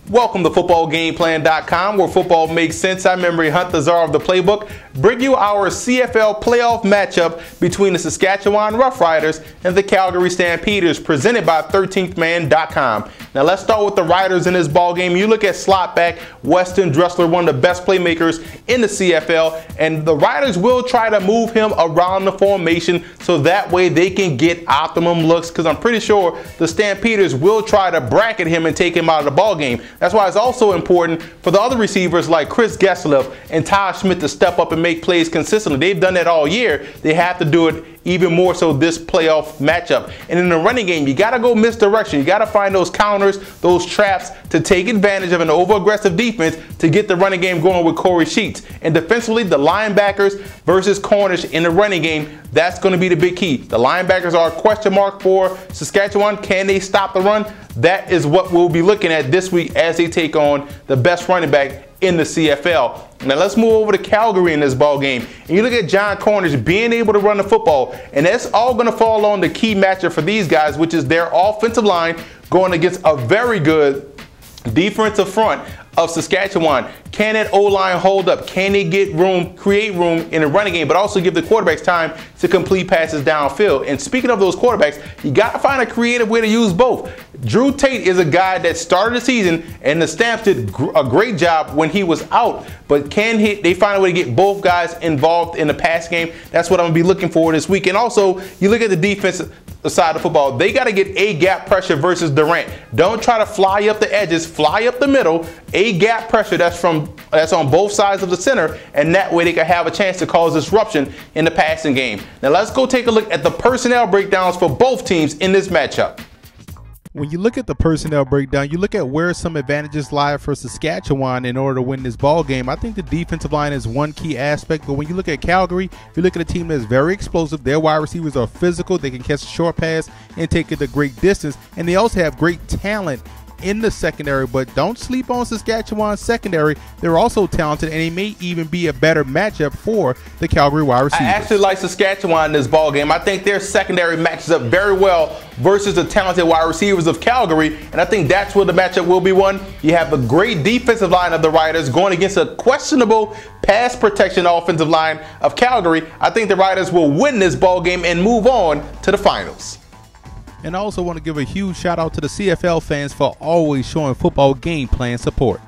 Welcome to footballgameplan.com, where football makes sense. I'm Emery Hunt, the czar of the playbook. Bring you our CFL playoff matchup between the Saskatchewan Roughriders and the Calgary Stampeders, presented by 13thman.com. Now let's start with the Riders in this ball game. You look at slot back Weston Dressler, one of the best playmakers in the CFL, and the Riders will try to move him around the formation so that way they can get optimum looks, because I'm pretty sure the Stampeders will try to bracket him and take him out of the ball game. That's why it's also important for the other receivers like Chris Geslev and Ty Schmidt to step up and make plays consistently. They've done that all year. They have to do it even more so this playoff matchup. And in the running game, you got to go misdirection. You got to find those counters, those traps to take advantage of an over-aggressive defense to get the running game going with Corey Sheets. And defensively, the linebackers versus corners in the running game, that's going to be the big key. The linebackers are a question mark for Saskatchewan. Can they stop the run? That is what we'll be looking at this week as they take on the best running back in the CFL. Now let's move over to Calgary in this ball game. And you look at John Cornish being able to run the football, and that's all going to fall on the key matchup for these guys, which is their offensive line going against a very good defensive front of Saskatchewan. Can that O-line hold up? Can they get room, create room in the running game, but also give the quarterbacks time to complete passes downfield? And speaking of those quarterbacks, you got to find a creative way to use both. Drew Tate is a guy that started the season, and the Stamps did a great job when he was out. But can they find a way to get both guys involved in the pass game? That's what I'm going to be looking for this week. And also, you look at the defense side of football, they got to get A-gap pressure versus Durant. Don't try to fly up the edges, fly up the middle. A-gap pressure that's on both sides of the center, and that way they can have a chance to cause disruption in the passing game. Now let's go take a look at the personnel breakdowns for both teams in this matchup. When you look at the personnel breakdown, you look at where some advantages lie for Saskatchewan in order to win this ball game. I think the defensive line is one key aspect, but when you look at Calgary, you look at a team that's very explosive. Their wide receivers are physical. They can catch a short pass and take it a great distance, and they also have great talent in the secondary. But don't sleep on Saskatchewan's secondary. They're also talented, and they may even be a better matchup for the Calgary wide receivers. I actually like Saskatchewan in this ball game. I think their secondary matches up very well versus the talented wide receivers of Calgary, and I think that's where the matchup will be won. You have the great defensive line of the Riders going against a questionable pass protection offensive line of Calgary. I think the Riders will win this ball game and move on to the finals. And I also want to give a huge shout out to the CFL fans for always showing football game plan support.